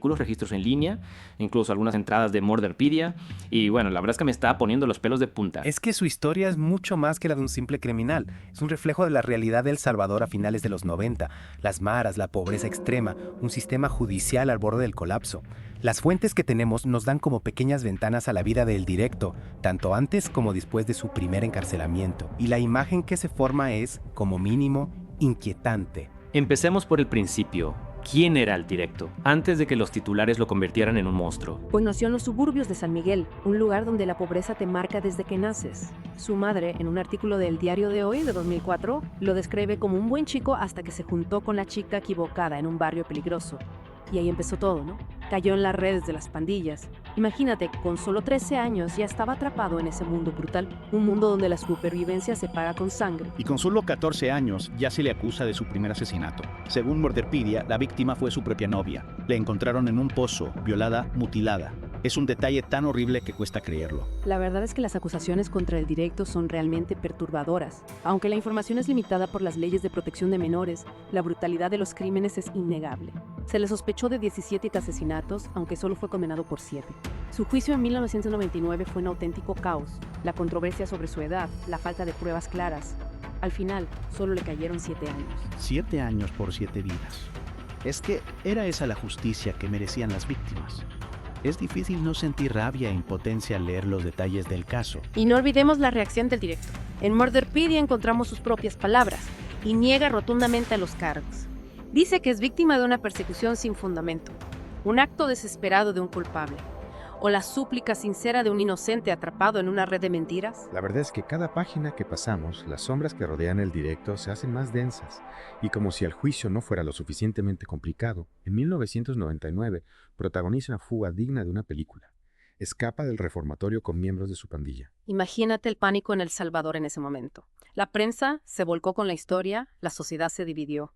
artículos, registros en línea, incluso algunas entradas de Murderpedia. Y bueno, la verdad es que me está poniendo los pelos de punta. Es que su historia es mucho más que la de un simple criminal. Es un reflejo de la realidad de El Salvador a finales de los 90. Las maras, la pobreza extrema, un sistema judicial al borde del colapso. Las fuentes que tenemos nos dan como pequeñas ventanas a la vida del directo, tanto antes como después de su primer encarcelamiento. Y la imagen que se forma es, como mínimo, inquietante. Empecemos por el principio. ¿Quién era el directo? Antes de que los titulares lo convirtieran en un monstruo. Pues nació en los suburbios de San Miguel, un lugar donde la pobreza te marca desde que naces. Su madre, en un artículo del Diario de Hoy de 2004, lo describe como un buen chico hasta que se juntó con la chica equivocada en un barrio peligroso. Y ahí empezó todo, ¿no? Cayó en las redes de las pandillas. Imagínate, con solo 13 años ya estaba atrapado en ese mundo brutal, un mundo donde la supervivencia se paga con sangre. Y con solo 14 años ya se le acusa de su primer asesinato. Según Murderpedia, la víctima fue su propia novia. Le encontraron en un pozo, violada, mutilada. Es un detalle tan horrible que cuesta creerlo. La verdad es que las acusaciones contra el directo son realmente perturbadoras. Aunque la información es limitada por las leyes de protección de menores, la brutalidad de los crímenes es innegable. Se le sospechó de 17 asesinatos, aunque solo fue condenado por 7. Su juicio en 1999 fue un auténtico caos. La controversia sobre su edad, la falta de pruebas claras. Al final, solo le cayeron 7 años. 7 años por 7 vidas. Es que era esa la justicia que merecían las víctimas. Es difícil no sentir rabia e impotencia al leer los detalles del caso. Y no olvidemos la reacción del directo. En Murderpedia encontramos sus propias palabras y niega rotundamente a los cargos. Dice que es víctima de una persecución sin fundamento, un acto desesperado de un culpable, o la súplica sincera de un inocente atrapado en una red de mentiras. La verdad es que cada página que pasamos, las sombras que rodean el directo se hacen más densas, y como si el juicio no fuera lo suficientemente complicado, en 1999 protagoniza una fuga digna de una película. Escapa del reformatorio con miembros de su pandilla. Imagínate el pánico en El Salvador en ese momento. La prensa se volcó con la historia, la sociedad se dividió.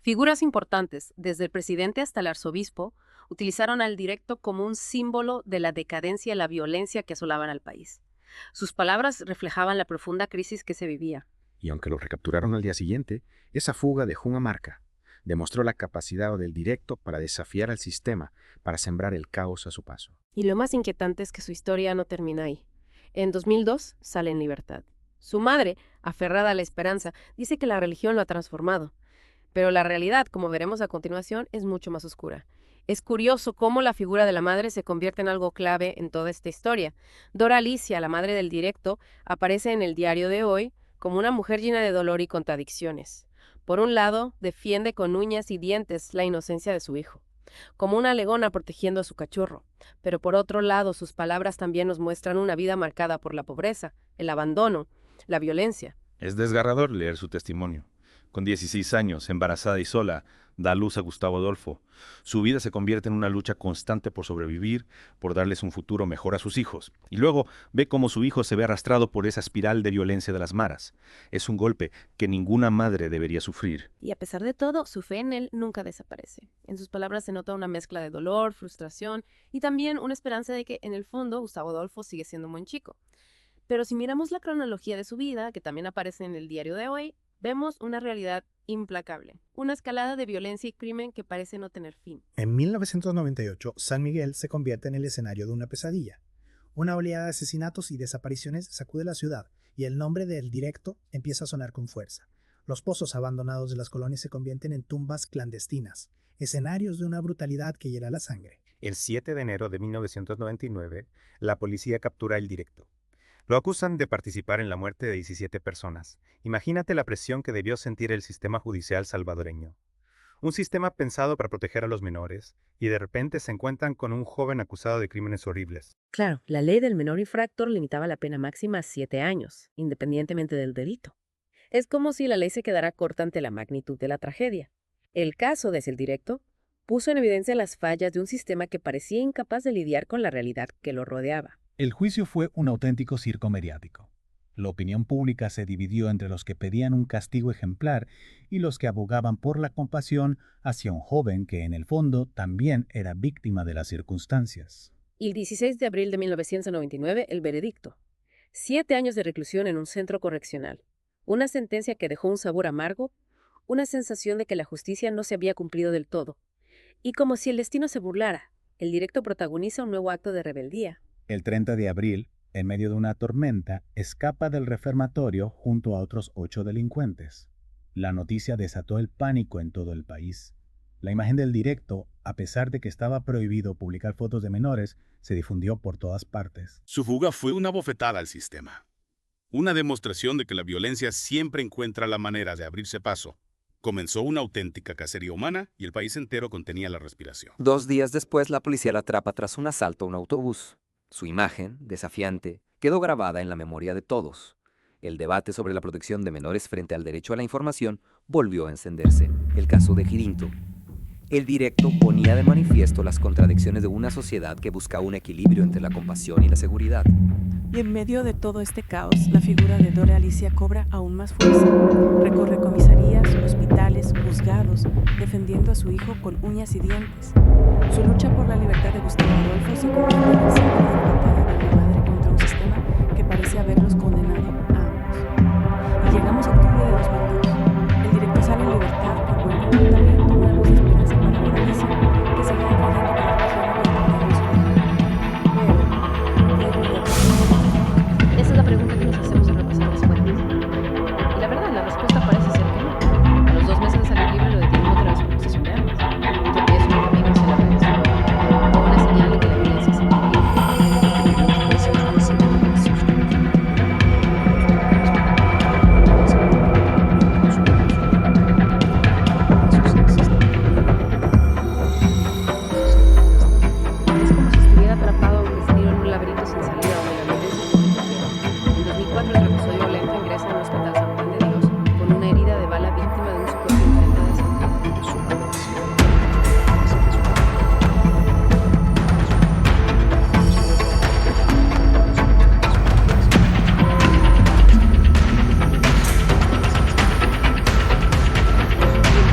Figuras importantes, desde el presidente hasta el arzobispo, utilizaron al directo como un símbolo de la decadencia y la violencia que asolaban al país. Sus palabras reflejaban la profunda crisis que se vivía. Y aunque lo recapturaron al día siguiente, esa fuga dejó una marca. Demostró la capacidad del directo para desafiar al sistema, para sembrar el caos a su paso. Y lo más inquietante es que su historia no termina ahí. En 2002 sale en libertad. Su madre, aferrada a la esperanza, dice que la religión lo ha transformado. Pero la realidad, como veremos a continuación, es mucho más oscura. Es curioso cómo la figura de la madre se convierte en algo clave en toda esta historia. Dora Alicia, la madre del directo, aparece en el Diario de Hoy como una mujer llena de dolor y contradicciones. Por un lado, defiende con uñas y dientes la inocencia de su hijo, como una leona protegiendo a su cachorro. Pero por otro lado, sus palabras también nos muestran una vida marcada por la pobreza, el abandono, la violencia. Es desgarrador leer su testimonio. Con 16 años, embarazada y sola, da a luz a Gustavo Adolfo. Su vida se convierte en una lucha constante por sobrevivir, por darles un futuro mejor a sus hijos. Y luego ve cómo su hijo se ve arrastrado por esa espiral de violencia de las maras. Es un golpe que ninguna madre debería sufrir. Y a pesar de todo, su fe en él nunca desaparece. En sus palabras se nota una mezcla de dolor, frustración y también una esperanza de que, en el fondo, Gustavo Adolfo sigue siendo un buen chico. Pero si miramos la cronología de su vida, que también aparece en el Diario de Hoy, vemos una realidad implacable, una escalada de violencia y crimen que parece no tener fin. En 1998, San Miguel se convierte en el escenario de una pesadilla. Una oleada de asesinatos y desapariciones sacude la ciudad y el nombre del directo empieza a sonar con fuerza. Los pozos abandonados de las colonias se convierten en tumbas clandestinas, escenarios de una brutalidad que hiela la sangre. El 7 de enero de 1999, la policía captura el directo. Lo acusan de participar en la muerte de 17 personas. Imagínate la presión que debió sentir el sistema judicial salvadoreño. Un sistema pensado para proteger a los menores, y de repente se encuentran con un joven acusado de crímenes horribles. Claro, la ley del menor infractor limitaba la pena máxima a 7 años, independientemente del delito. Es como si la ley se quedara corta ante la magnitud de la tragedia. El caso de El Directo puso en evidencia las fallas de un sistema que parecía incapaz de lidiar con la realidad que lo rodeaba. El juicio fue un auténtico circo mediático. La opinión pública se dividió entre los que pedían un castigo ejemplar y los que abogaban por la compasión hacia un joven que en el fondo también era víctima de las circunstancias. Y el 16 de abril de 1999, el veredicto. 7 años de reclusión en un centro correccional. Una sentencia que dejó un sabor amargo, una sensación de que la justicia no se había cumplido del todo. Y como si el destino se burlara, el directo protagoniza un nuevo acto de rebeldía. El 30 de abril, en medio de una tormenta, escapa del reformatorio junto a otros 8 delincuentes. La noticia desató el pánico en todo el país. La imagen del directo, a pesar de que estaba prohibido publicar fotos de menores, se difundió por todas partes. Su fuga fue una bofetada al sistema. Una demostración de que la violencia siempre encuentra la manera de abrirse paso. Comenzó una auténtica cacería humana y el país entero contenía la respiración. 2 días después, la policía la atrapa tras un asalto a un autobús. Su imagen, desafiante, quedó grabada en la memoria de todos. El debate sobre la protección de menores frente al derecho a la información volvió a encenderse. El caso de Girinto. El directo ponía de manifiesto las contradicciones de una sociedad que busca un equilibrio entre la compasión y la seguridad. Y en medio de todo este caos, la figura de Dora Alicia cobra aún más fuerza. Recorre comisarías, hospitales, juzgados, defendiendo a su hijo con uñas y dientes. Su lucha por la libertad de Gustavo Adolfo se convierte en el símbolo de la batalla de la madre contra un sistema que parece haberlos condenado a ambos. Y llegamos a octubre de 2002. El directo sale en libertad por buen comportamiento, una luz de esperanza para Dora Alicia, que seguía creyendo que la región había cambiado su vida. Esa es la pregunta que nos hacemos al repasar las fuentes. Y la verdad, la respuesta parece ser que no. A los 2 meses de salir libre lo detienen otra vez por posesión de armas. Porque es un camino hacia la redención. O una señal de que la violencia se Es como si estuviera atrapado a un destino en un laberinto sin salida donde la violencia en 2004, el reclusorio violento ingresa en el Hospital San Juan de Dios con una herida de bala víctima de un supuesto intento de asalto.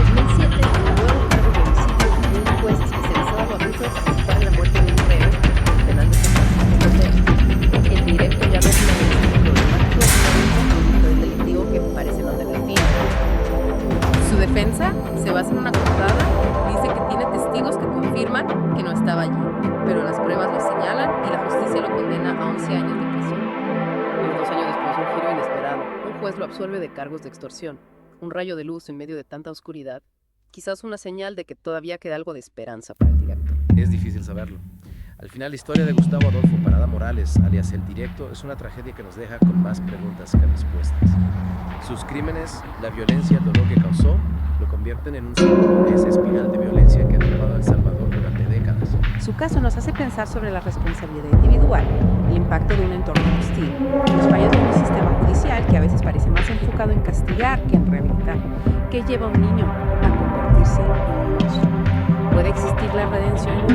En 2007, el nuevo cargo de homicidio de un juez especializado en abusos para la muerte de un reo penal de San El directo ya no es una problemático, sino un delictivo que parece no tener fin. Su defensa se basa en una coartada, dice que tiene testigos que confirman que no estaba allí, pero las pruebas lo señalan y la justicia lo condena a 11 años de prisión. Pero 2 años después, un giro inesperado. Un juez lo absuelve de cargos de extorsión. Un rayo de luz en medio de tanta oscuridad. Quizás una señal de que todavía queda algo de esperanza para el directo. Es difícil saberlo. Al final, la historia de Gustavo Adolfo Parada Morales, alias El Directo, es una tragedia que nos deja con más preguntas que respuestas. Sus crímenes, la violencia, el dolor que causó, lo convierten en un símbolo de esa espiral de violencia que ha atrapado a El Salvador durante décadas. Su caso nos hace pensar sobre la responsabilidad individual, el impacto de un entorno hostil, los fallos de un sistema judicial que a veces parece más enfocado en castigar que en rehabilitar, que lleva a un niño a convertirse en un monstruo. ¿Puede existir la redención en un